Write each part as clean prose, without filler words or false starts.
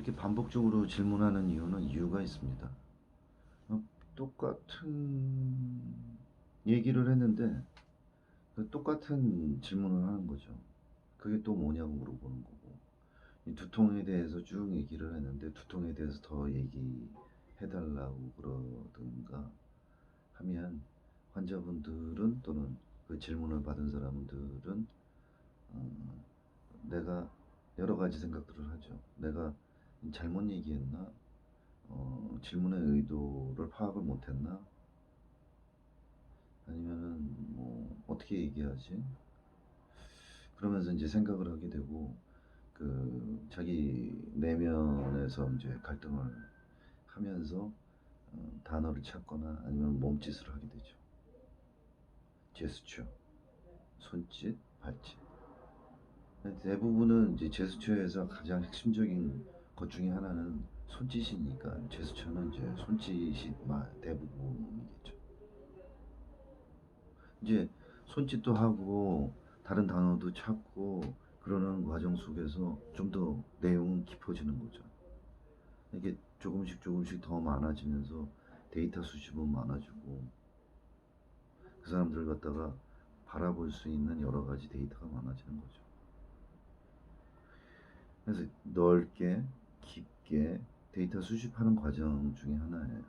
이렇게 반복적으로 질문하는 이유는 이유가 있습니다. 어, 똑같은 얘기를 했는데 똑같은 질문을 하는 거죠. 그게 또 뭐냐고 물어보는 거고, 이 두통에 대해서 쭉 얘기를 했는데 두통에 대해서 더 얘기해달라고 그러든가 하면, 환자분들은 또는 그 질문을 받은 사람들은 어, 내가 여러 가지 생각들을 하죠. 내가 잘못 얘기했나? 질문의 의도를 파악을 못했나? 아니면은 뭐 어떻게 얘기하지? 그러면서 이제 생각을 하게 되고, 그 자기 내면에서 이제 갈등을 하면서 단어를 찾거나 아니면 몸짓을 하게 되죠. 제스처, 손짓, 발짓. 대부분은 이제 제스처에서 가장 핵심적인 것 중에 하나는 손짓이니까 제스처는 이제 손짓이 대부분이겠죠. 이제 손짓도 하고 다른 단어도 찾고 그러는 과정 속에서 좀 더 내용은 깊어지는 거죠. 이게 조금씩 조금씩 더 많아지면서 데이터 수집은 많아지고, 그 사람들을 갖다가 바라볼 수 있는 여러 가지 데이터가 많아지는 거죠. 그래서 넓게 깊게 데이터 수집하는 과정 중에 하나예요.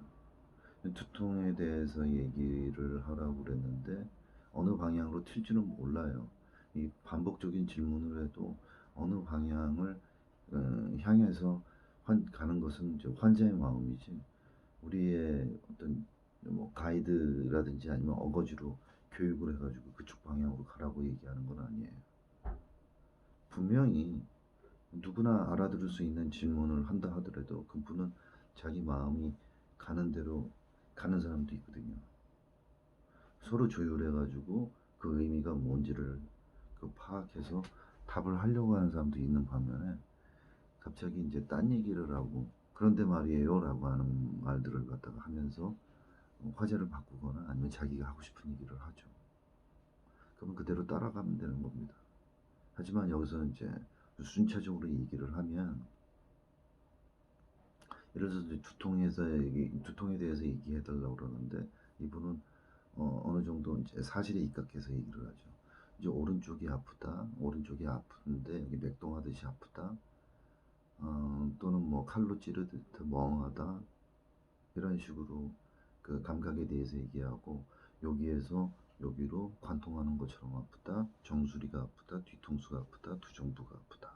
두통에 대해서 얘기를 하라고 그랬는데 어느 방향으로 튈지는 몰라요. 이 반복적인 질문을 해도 어느 방향을 향해서 가는 것은 이제 환자의 마음이지, 우리의 어떤 뭐 가이드라든지 아니면 어거지로 교육을 해가지고 그쪽 방향으로 가라고 얘기하는 건 아니에요. 분명히 누구나 알아들을 수 있는 질문을 한다 하더라도 그분은 자기 마음이 가는 대로 가는 사람도 있거든요. 서로 조율해가지고 그 의미가 뭔지를 파악해서 답을 하려고 하는 사람도 있는 반면에, 갑자기 이제 딴 얘기를 하고 그런데 말이에요 라고 하는 말들을 갖다가 하면서 화제를 바꾸거나 아니면 자기가 하고 싶은 얘기를 하죠. 그러면 그대로 따라가면 되는 겁니다. 하지만 여기서 이제 순차적으로 얘기를 하면, 예를 들어서 이제 두통에 대해서 얘기해달라고 그러는데 이분은 어느 정도 이제 사실에 입각해서 얘기를 하죠. 이제 오른쪽이 아프다, 오른쪽이 아픈데 여기 맥동하듯이 아프다, 또는 뭐 칼로 찌르듯 멍하다, 이런 식으로 그 감각에 대해서 얘기하고, 여기에서 여기로 관통하는 것처럼 아프다, 정수리가 아프다, 뒤통수가 아프다, 두정부가 아프다,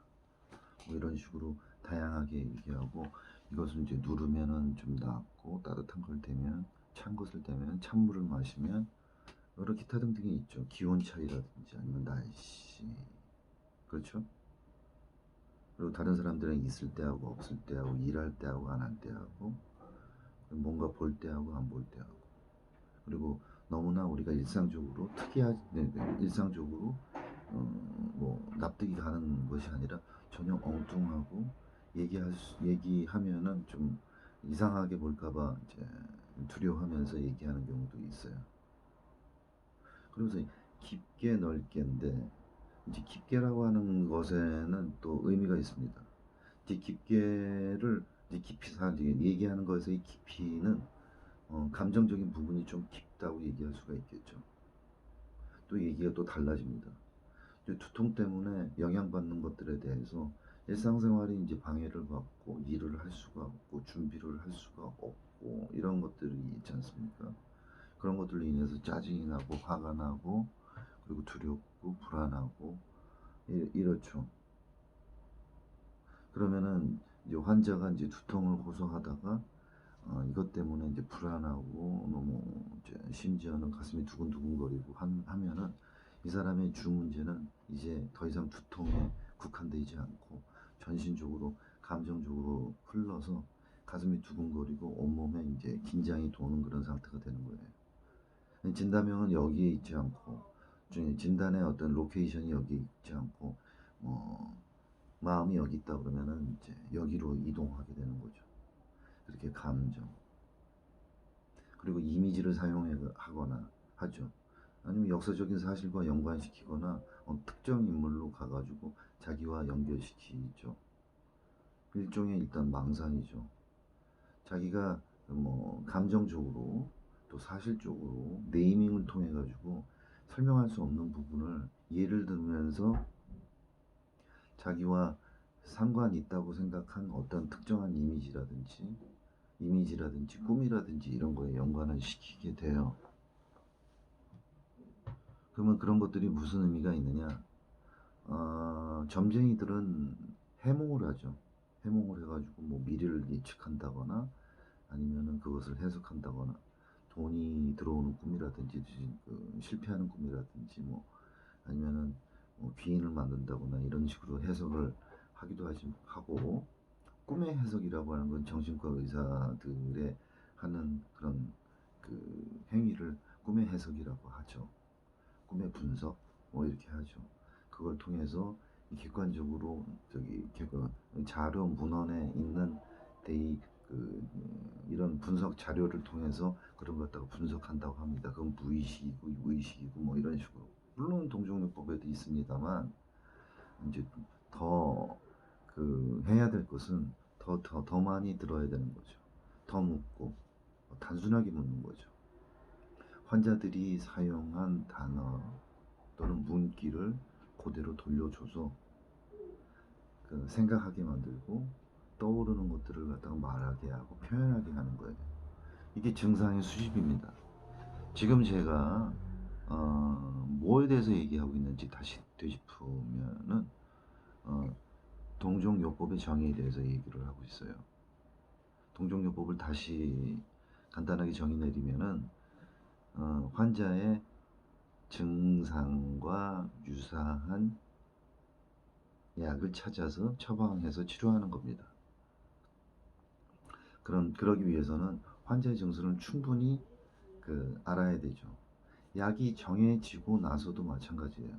뭐 이런 식으로 다양하게 얘기하고, 이것을 이제 누르면은 좀 낫고, 따뜻한 걸 대면, 찬 것을 대면, 찬물을 마시면, 여러 기타 등등이 있죠. 기온 차이라든지 아니면 날씨, 그렇죠? 그리고 다른 사람들은 있을 때하고 없을 때하고, 일할 때하고 안 할 때하고, 뭔가 볼 때하고 안 볼 때하고, 그리고 너무나 우리가 일상적으로 일상적으로 뭐 납득이 가는 것이 아니라 전혀 엉뚱하고, 얘기하면은 좀 이상하게 볼까봐 이제 두려워하면서 얘기하는 경우도 있어요. 그러면서 깊게 넓게인데, 이제 깊게라고 하는 것에는 또 의미가 있습니다. 이제 깊게를 이제 깊이 얘기하는 것의 깊이는 감정적인 부분이 좀 깊다고 얘기할 수가 있겠죠. 또 얘기가 또 달라집니다. 두통 때문에 영향받는 것들에 대해서 일상생활이 이제 방해를 받고 일을 할 수가 없고 준비를 할 수가 없고 이런 것들이 있지 않습니까? 그런 것들로 인해서 짜증이 나고 화가 나고 그리고 두렵고 불안하고 이렇죠. 그러면은 이제 환자가 이제 두통을 호소하다가 이것 때문에 이제 불안하고 너무 이제 심지어는 가슴이 두근두근거리고 하면은 이 사람의 주 문제는 이제 더 이상 두통에 국한되지 않고 전신적으로 감정적으로 흘러서 가슴이 두근거리고 온몸에 이제 긴장이 도는 그런 상태가 되는 거예요. 진단명은 여기에 있지 않고, 진단의 어떤 로케이션이 여기 있지 않고, 마음이 여기 있다 그러면은 이제 여기로 이동하게 되는 거죠. 그렇게 감정, 그리고 이미지를 사용하거나 하죠. 아니면 역사적인 사실과 연관시키거나 특정 인물로 가가지고 자기와 연결시키죠. 일종의 일단 망상이죠. 자기가 뭐 감정적으로 또 사실적으로 네이밍을 통해 가지고 설명할 수 없는 부분을 예를 들면서 자기와 상관이 있다고 생각한 어떤 특정한 이미지라든지 꿈이라든지 이런 거에 연관을 시키게 돼요. 그러면 그런 것들이 무슨 의미가 있느냐? 점쟁이들은 해몽을 하죠. 해몽을 해가지고 뭐 미래를 예측한다거나 아니면은 그것을 해석한다거나 돈이 들어오는 꿈이라든지 실패하는 꿈이라든지 뭐 아니면은 뭐 귀인을 만든다거나 이런 식으로 해석을 하고 꿈의 해석이라고 하는 건 정신과 의사들의 하는 그런 그 행위를 꿈의 해석이라고 하죠. 꿈의 분석 뭐 이렇게 하죠. 그걸 통해서 객관적으로 자료 문헌에 있는 데이 이런 분석 자료를 통해서 그런 것 갖다가 분석한다고 합니다. 그건 무의식이고 의식이고 뭐 이런 식으로. 물론 동종요법에도 있습니다만 이제 더 해야 될 것은 더 많이 들어야 되는 거죠. 더 묻고 단순하게 묻는 거죠. 환자들이 사용한 단어 또는 문기를 그대로 돌려줘서 생각하게 만들고 떠오르는 것들을 갖다가 말하게 하고 표현하게 하는 거예요. 이게 증상의 수집입니다. 지금 제가 뭐에 대해서 얘기하고 있는지 다시 되짚으면은 동종요법의 정의에 대해서 얘기를 하고 있어요. 동종요법을 다시 간단하게 정의 내리면은 환자의 증상과 유사한 약을 찾아서 처방해서 치료하는 겁니다. 그러기 위해서는 환자의 증상을 충분히 알아야 되죠. 약이 정해지고 나서도 마찬가지예요.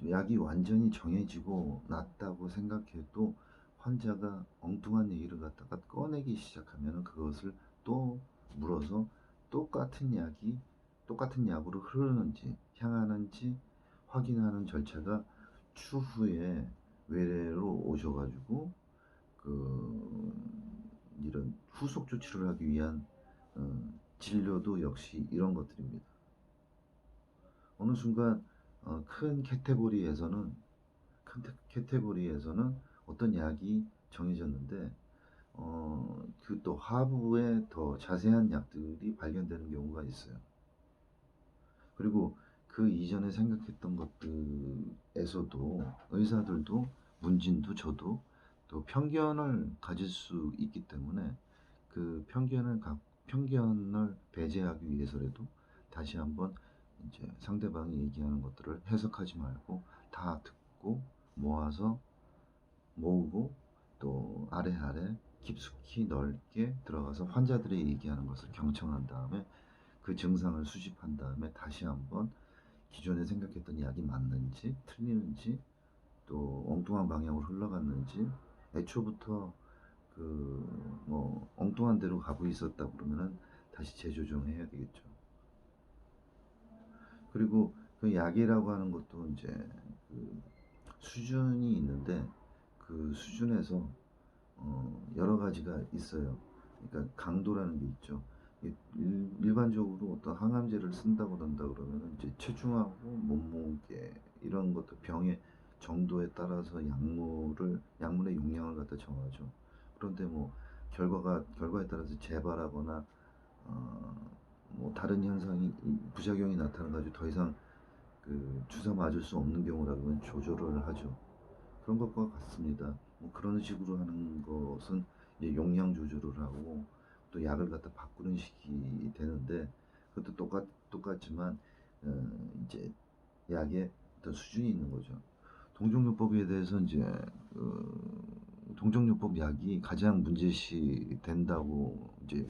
약이 완전히 정해지고 났다고 생각해도 환자가 엉뚱한 얘기를 갖다가 꺼내기 시작하면 그것을 또 물어서 똑같은 약으로 흐르는지 향하는지 확인하는 절차가 추후에 외래로 오셔가지고 이런 후속 조치를 하기 위한 진료도 역시 이런 것들입니다. 어느 순간 큰 캐테고리에서는 어떤 약이 정해졌는데 그 또 하부에 더 자세한 약들이 발견되는 경우가 있어요. 그리고 그 이전에 생각했던 것들에서도 의사들도 문진도 저도 또 편견을 가질 수 있기 때문에 그 편견을 배제하기 위해서라도 다시 한번 이제 상대방이 얘기하는 것들을 해석하지 말고 다 듣고 모으고 또 아래 깊숙이 넓게 들어가서 환자들이 얘기하는 것을 경청한 다음에 그 증상을 수집한 다음에 다시 한번 기존에 생각했던 약이 맞는지 틀리는지 또 엉뚱한 방향으로 흘러갔는지 애초부터 뭐 엉뚱한 대로 가고 있었다 그러면은 다시 재조정해야 되겠죠. 그리고 그 약이라고 하는 것도 이제 수준이 있는데 그 수준에서 여러 가지가 있어요. 그러니까 강도라는 게 있죠. 일반적으로 어떤 항암제를 쓴다고 한다 그러면 이제 체중하고 몸무게 이런 것도 병의 정도에 따라서 약물의 용량을 갖다 정하죠. 그런데 뭐 결과에 따라서 재발하거나 뭐 다른 현상이 부작용이 나타나가지고 더 이상 주사 맞을 수 없는 경우라면 조절을 하죠. 그런 것과 같습니다. 뭐 그런 식으로 하는 것은 이제 용량 조절을 하고 또 약을 갖다 바꾸는 식이 되는데 그것도 똑같지만 이제 약의 어떤 수준이 있는 거죠. 동종요법에 대해서 이제 동종요법 약이 가장 문제시 된다고 이제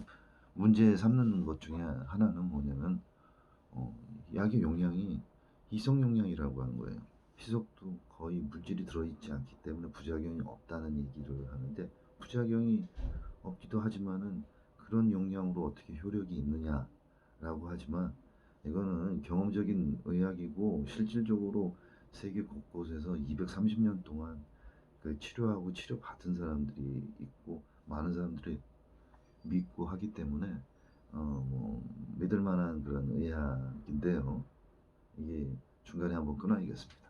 문제 삼는 것 중에 하나는 뭐냐면 약의 용량이 이성 용량이라고 하는 거예요. 희석도 거의 물질이 들어있지 않기 때문에 부작용이 없다는 얘기를 하는데 부작용이 없기도 하지만은 그런 용량으로 어떻게 효력이 있느냐라고 하지만 이거는 경험적인 의학이고 실질적으로 세계 곳곳에서 230년 동안 그 치료하고 치료받은 사람들이 있고 많은 사람들이 믿고 하기 때문에 뭐 믿을 만한 그런 의학인데요. 이게 중간에 한번 끊어야겠습니다.